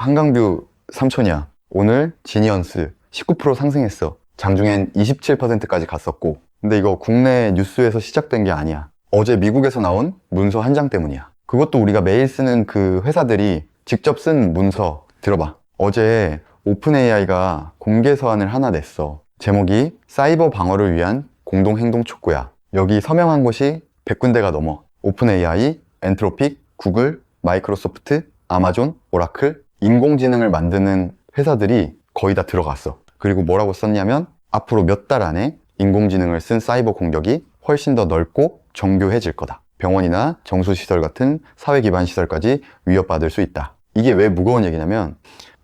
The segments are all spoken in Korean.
한강뷰 삼촌이야. 오늘 지니언스 19% 상승했어. 장중엔 27%까지 갔었고. 근데 이거 국내 뉴스에서 시작된 게 아니야. 어제 미국에서 나온 문서 한 장 때문이야. 그것도 우리가 매일 쓰는 그 회사들이 직접 쓴 문서. 들어봐. 어제 오픈 AI가 공개 서한을 하나 냈어. 제목이 사이버 방어를 위한 공동행동 촉구야. 여기 서명한 곳이 100군데가 넘어. 오픈 AI, 엔트로픽, 구글, 마이크로소프트, 아마존, 오라클, 인공지능을 만드는 회사들이 거의 다 들어갔어. 그리고 뭐라고 썼냐면 앞으로 몇 달 안에 인공지능을 쓴 사이버 공격이 훨씬 더 넓고 정교해질 거다. 병원이나 정수시설 같은 사회 기반 시설까지 위협받을 수 있다. 이게 왜 무거운 얘기냐면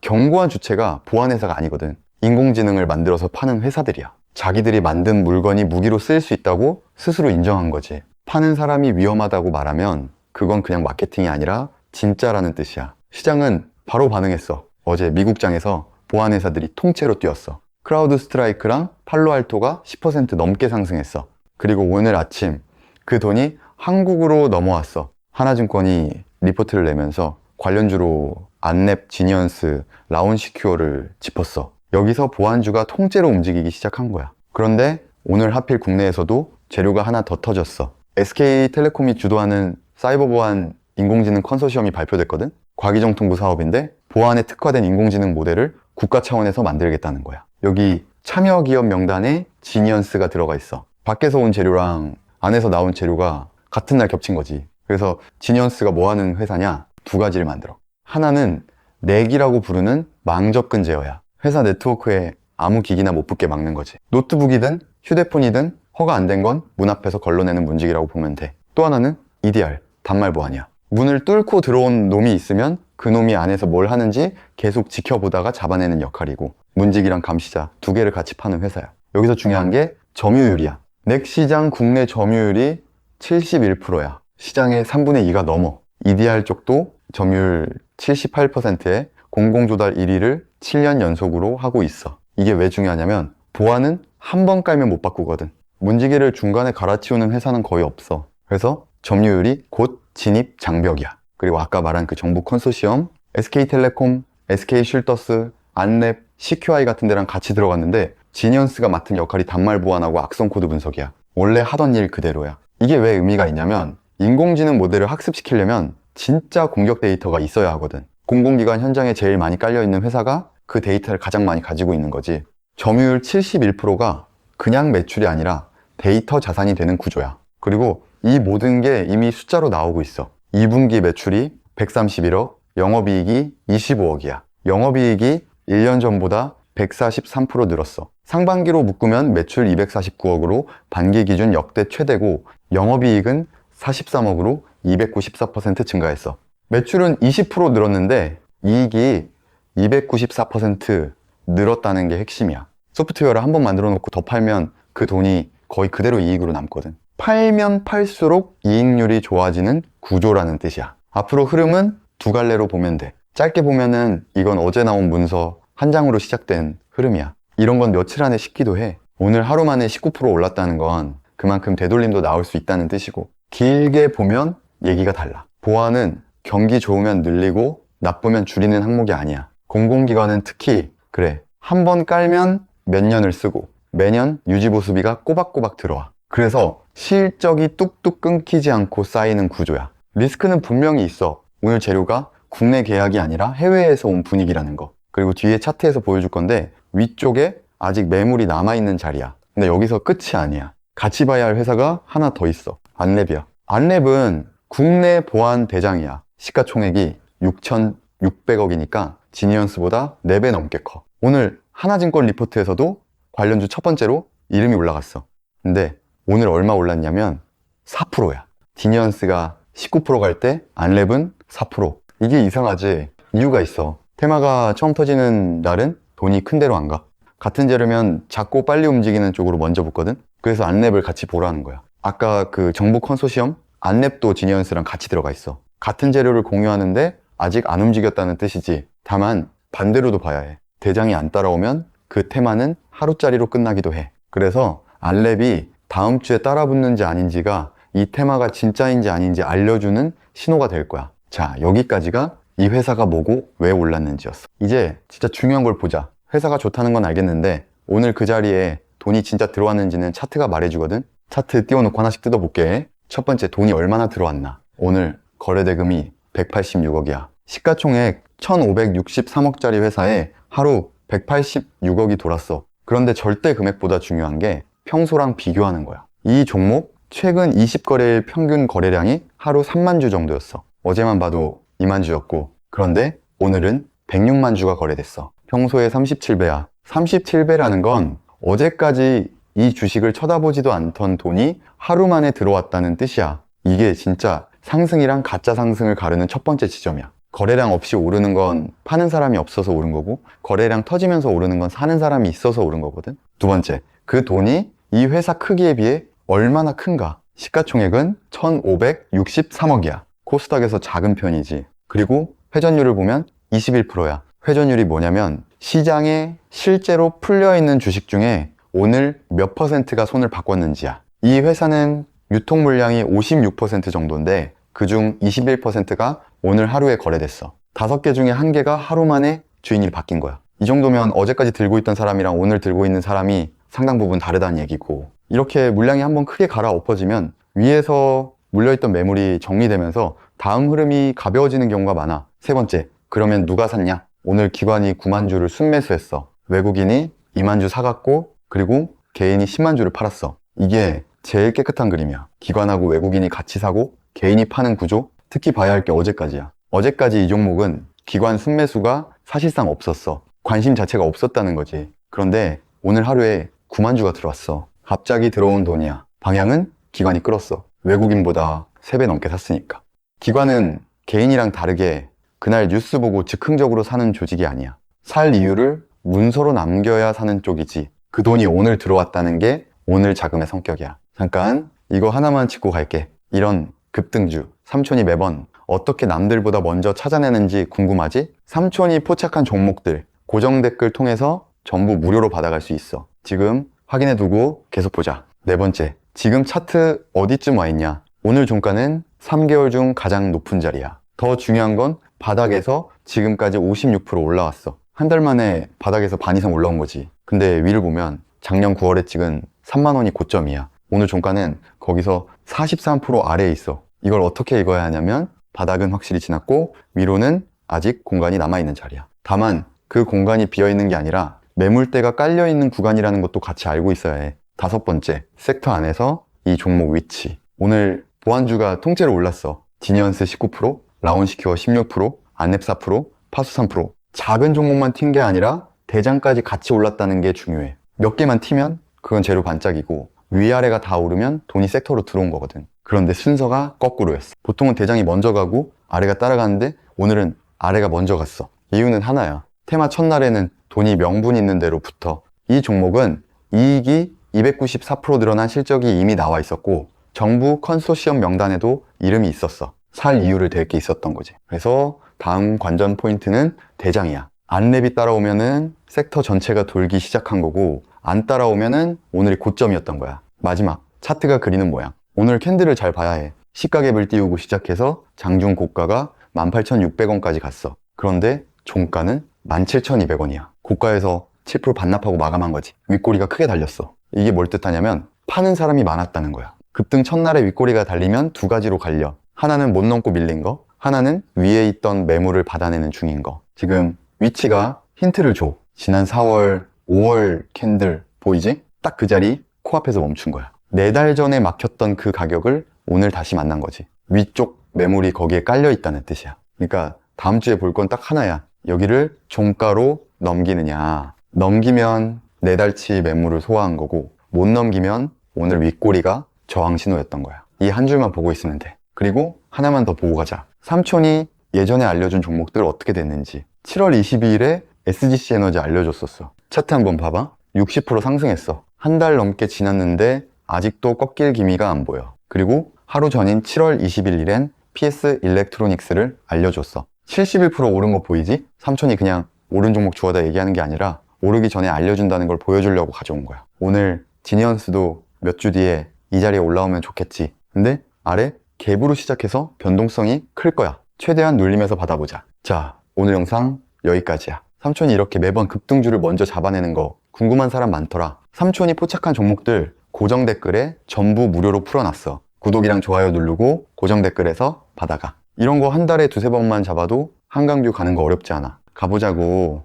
경고한 주체가 보안회사가 아니거든. 인공지능을 만들어서 파는 회사들이야. 자기들이 만든 물건이 무기로 쓰일 수 있다고 스스로 인정한 거지. 파는 사람이 위험하다고 말하면 그건 그냥 마케팅이 아니라 진짜라는 뜻이야. 시장은 바로 반응했어. 어제 미국장에서 보안회사들이 통째로 뛰었어. 크라우드 스트라이크랑 팔로알토가 10% 넘게 상승했어. 그리고 오늘 아침 그 돈이 한국으로 넘어왔어. 하나증권이 리포트를 내면서 관련주로 안랩, 지니언스, 라운시큐어를 짚었어. 여기서 보안주가 통째로 움직이기 시작한 거야. 그런데 오늘 하필 국내에서도 재료가 하나 더 터졌어. SK텔레콤이 주도하는 사이버 보안 인공지능 컨소시엄이 발표됐거든? 과기정통부 사업인데 보안에 특화된 인공지능 모델을 국가 차원에서 만들겠다는 거야. 여기 참여 기업 명단에 지니언스가 들어가 있어. 밖에서 온 재료랑 안에서 나온 재료가 같은 날 겹친 거지. 그래서 지니언스가 뭐 하는 회사냐? 두 가지를 만들어. 하나는 넥이라고 부르는 망접근 제어야. 회사 네트워크에 아무 기기나 못 붙게 막는 거지. 노트북이든 휴대폰이든 허가 안 된 건 문 앞에서 걸러내는 문지기라고 보면 돼. 또 하나는 EDR, 단말 보안이야. 문을 뚫고 들어온 놈이 있으면 그 놈이 안에서 뭘 하는지 계속 지켜보다가 잡아내는 역할이고, 문지기랑 감시자 두 개를 같이 파는 회사야. 여기서 중요한 게 점유율이야. 넥 시장 국내 점유율이 71%야. 시장의 3분의 2가 넘어. EDR 쪽도 점유율 78%에 공공조달 1위를 7년 연속으로 하고 있어. 이게 왜 중요하냐면 보안은 한 번 깔면 못 바꾸거든. 문지기를 중간에 갈아치우는 회사는 거의 없어. 그래서 점유율이 곧 진입 장벽이야. 그리고 아까 말한 그 정부 컨소시엄, SK텔레콤, SK쉴더스, 안랩, CQI 같은 데랑 같이 들어갔는데 지니언스가 맡은 역할이 단말 보안하고 악성 코드 분석이야. 원래 하던 일 그대로야. 이게 왜 의미가 있냐면 인공지능 모델을 학습시키려면 진짜 공격 데이터가 있어야 하거든. 공공기관 현장에 제일 많이 깔려있는 회사가 그 데이터를 가장 많이 가지고 있는 거지. 점유율 71%가 그냥 매출이 아니라 데이터 자산이 되는 구조야. 그리고 이 모든 게 이미 숫자로 나오고 있어. 2분기 매출이 131억, 영업이익이 25억이야. 영업이익이 1년 전보다 143% 늘었어. 상반기로 묶으면 매출 249억으로 반기 기준 역대 최대고, 영업이익은 43억으로 294% 증가했어. 매출은 20% 늘었는데 이익이 294% 늘었다는 게 핵심이야. 소프트웨어를 한번 만들어 놓고 더 팔면 그 돈이 거의 그대로 이익으로 남거든. 팔면 팔수록 이익률이 좋아지는 구조라는 뜻이야. 앞으로 흐름은 두 갈래로 보면 돼. 짧게 보면은 이건 어제 나온 문서 한 장으로 시작된 흐름이야. 이런 건 며칠 안에 식기도 해. 오늘 하루 만에 19% 올랐다는 건 그만큼 되돌림도 나올 수 있다는 뜻이고, 길게 보면 얘기가 달라. 보안은 경기 좋으면 늘리고 나쁘면 줄이는 항목이 아니야. 공공기관은 특히 그래. 한 번 깔면 몇 년을 쓰고 매년 유지보수비가 꼬박꼬박 들어와. 그래서 실적이 뚝뚝 끊기지 않고 쌓이는 구조야. 리스크는 분명히 있어. 오늘 재료가 국내 계약이 아니라 해외에서 온 분위기라는 거. 그리고 뒤에 차트에서 보여줄 건데 위쪽에 아직 매물이 남아있는 자리야. 근데 여기서 끝이 아니야. 같이 봐야 할 회사가 하나 더 있어. 안랩이야. 안랩은 국내 보안 대장이야. 시가총액이 6,600억이니까 지니언스보다 4배 넘게 커. 오늘 하나증권 리포트에서도 관련주 첫 번째로 이름이 올라갔어. 근데 오늘 얼마 올랐냐면 4%야. 지니언스가 19% 갈 때 안랩은 4%. 이게 이상하지? 이유가 있어. 테마가 처음 터지는 날은 돈이 큰 데로 안 가. 같은 재료면 작고 빨리 움직이는 쪽으로 먼저 붙거든. 그래서 안랩을 같이 보라는 거야. 아까 그 정부 컨소시엄 안랩도 지니언스랑 같이 들어가 있어. 같은 재료를 공유하는데 아직 안 움직였다는 뜻이지. 다만 반대로도 봐야 해. 대장이 안 따라오면 그 테마는 하루짜리로 끝나기도 해. 그래서 안랩이 다음 주에 따라붙는지 아닌지가 이 테마가 진짜인지 아닌지 알려주는 신호가 될 거야. 자, 여기까지가 이 회사가 뭐고 왜 올랐는지였어. 이제 진짜 중요한 걸 보자. 회사가 좋다는 건 알겠는데 오늘 그 자리에 돈이 진짜 들어왔는지는 차트가 말해주거든. 차트 띄워놓고 하나씩 뜯어볼게. 첫 번째, 돈이 얼마나 들어왔나. 오늘 거래대금이 186억이야. 시가총액 1563억짜리 회사에 하루 186억이 돌았어. 그런데 절대 금액보다 중요한 게 평소랑 비교하는 거야. 이 종목 최근 20거래일 평균 거래량이 하루 3만 주 정도였어. 어제만 봐도 2만 주였고, 그런데 오늘은 106만 주가 거래됐어. 평소에 37배야. 37배라는 건 어제까지 이 주식을 쳐다보지도 않던 돈이 하루 만에 들어왔다는 뜻이야. 이게 진짜 상승이랑 가짜 상승을 가르는 첫 번째 지점이야. 거래량 없이 오르는 건 파는 사람이 없어서 오른 거고, 거래량 터지면서 오르는 건 사는 사람이 있어서 오른 거거든. 두 번째, 그 돈이 이 회사 크기에 비해 얼마나 큰가. 시가총액은 1563억이야. 코스닥에서 작은 편이지. 그리고 회전율을 보면 21%야. 회전율이 뭐냐면 시장에 실제로 풀려있는 주식 중에 오늘 몇 퍼센트가 손을 바꿨는지야. 이 회사는 유통 물량이 56% 정도인데 그중 21%가 오늘 하루에 거래됐어. 5개 중에 1개가 하루 만에 주인이 바뀐 거야. 이 정도면 어제까지 들고 있던 사람이랑 오늘 들고 있는 사람이 상당 부분 다르다는 얘기고, 이렇게 물량이 한번 크게 갈아엎어지면 위에서 물려있던 매물이 정리되면서 다음 흐름이 가벼워지는 경우가 많아. 세 번째, 그러면 누가 샀냐? 오늘 기관이 9만 주를 순매수했어. 외국인이 2만 주 사갔고, 그리고 개인이 10만 주를 팔았어. 이게 제일 깨끗한 그림이야. 기관하고 외국인이 같이 사고 개인이 파는 구조. 특히 봐야 할 게 어제까지야. 어제까지 이 종목은 기관 순매수가 사실상 없었어. 관심 자체가 없었다는 거지. 그런데 오늘 하루에 9만 주가 들어왔어. 갑자기 들어온 돈이야. 방향은 기관이 끌었어. 외국인보다 3배 넘게 샀으니까. 기관은 개인이랑 다르게 그날 뉴스 보고 즉흥적으로 사는 조직이 아니야. 살 이유를 문서로 남겨야 사는 쪽이지. 그 돈이 오늘 들어왔다는 게 오늘 자금의 성격이야. 잠깐 이거 하나만 짚고 갈게. 이런 급등주, 삼촌이 매번 어떻게 남들보다 먼저 찾아내는지 궁금하지? 삼촌이 포착한 종목들 고정 댓글 통해서 전부 무료로 받아갈 수 있어. 지금 확인해두고 계속 보자. 네 번째, 지금 차트 어디쯤 와 있냐? 오늘 종가는 3개월 중 가장 높은 자리야. 더 중요한 건 바닥에서 지금까지 56% 올라왔어. 한 달 만에 바닥에서 반 이상 올라온 거지. 근데 위를 보면 작년 9월에 찍은 3만 원이 고점이야. 오늘 종가는 거기서 43% 아래에 있어. 이걸 어떻게 읽어야 하냐면 바닥은 확실히 지났고 위로는 아직 공간이 남아있는 자리야. 다만 그 공간이 비어있는 게 아니라 매물대가 깔려있는 구간이라는 것도 같이 알고 있어야 해. 다섯 번째, 섹터 안에서 이 종목 위치. 오늘 보안주가 통째로 올랐어. 지니언스 19%, 라온시큐어 16%, 안랩 4%, 파수 3%. 작은 종목만 튄 게 아니라 대장까지 같이 올랐다는 게 중요해. 몇 개만 튀면 그건 재료 반짝이고 위아래가 다 오르면 돈이 섹터로 들어온 거거든. 그런데 순서가 거꾸로였어. 보통은 대장이 먼저 가고 아래가 따라가는데 오늘은 아래가 먼저 갔어. 이유는 하나야. 테마 첫날에는 돈이 명분 있는 대로 붙어. 이 종목은 이익이 294% 늘어난 실적이 이미 나와 있었고 정부 컨소시엄 명단에도 이름이 있었어. 살 이유를 댈 게 있었던 거지. 그래서 다음 관전 포인트는 대장이야. 안랩이 따라오면은 섹터 전체가 돌기 시작한 거고 안 따라오면은 오늘이 고점이었던 거야. 마지막 차트가 그리는 모양. 오늘 캔들을 잘 봐야 해. 시가갭을 띄우고 시작해서 장중 고가가 18,600원까지 갔어. 그런데 종가는 17,200원이야. 고가에서 7% 반납하고 마감한 거지. 윗꼬리가 크게 달렸어. 이게 뭘 뜻하냐면 파는 사람이 많았다는 거야. 급등 첫날에 윗꼬리가 달리면 두 가지로 갈려. 하나는 못 넘고 밀린 거, 하나는 위에 있던 매물을 받아내는 중인 거. 지금 위치가 힌트를 줘. 지난 4월, 5월 캔들 보이지? 딱 그 자리 코앞에서 멈춘 거야. 4달 전에 막혔던 그 가격을 오늘 다시 만난 거지. 위쪽 매물이 거기에 깔려 있다는 뜻이야. 그러니까 다음 주에 볼 건 딱 하나야. 여기를 종가로 넘기느냐. 넘기면 4달치 매물을 소화한 거고 못 넘기면 오늘 윗꼬리가 저항 신호였던 거야. 이 한 줄만 보고 있으면 돼. 그리고 하나만 더 보고 가자. 삼촌이 예전에 알려준 종목들 어떻게 됐는지. 7월 22일에 SGC 에너지 알려줬었어. 차트 한번 봐봐. 60% 상승했어. 한 달 넘게 지났는데 아직도 꺾일 기미가 안 보여. 그리고 하루 전인 7월 21일엔 PS 일렉트로닉스를 알려줬어. 71% 오른 거 보이지? 삼촌이 그냥 오른 종목 주워다 얘기하는 게 아니라 오르기 전에 알려준다는 걸 보여주려고 가져온 거야. 오늘 지니언스도 몇 주 뒤에 이 자리에 올라오면 좋겠지. 근데 아래 갭으로 시작해서 변동성이 클 거야. 최대한 눌림에서 받아보자. 자, 오늘 영상 여기까지야. 삼촌이 이렇게 매번 급등주를 먼저 잡아내는 거 궁금한 사람 많더라. 삼촌이 포착한 종목들 고정 댓글에 전부 무료로 풀어놨어. 구독이랑 좋아요 누르고 고정 댓글에서 받아가. 이런 거 한 달에 두세 번만 잡아도 한강뷰 가는 거 어렵지 않아. 가보자고.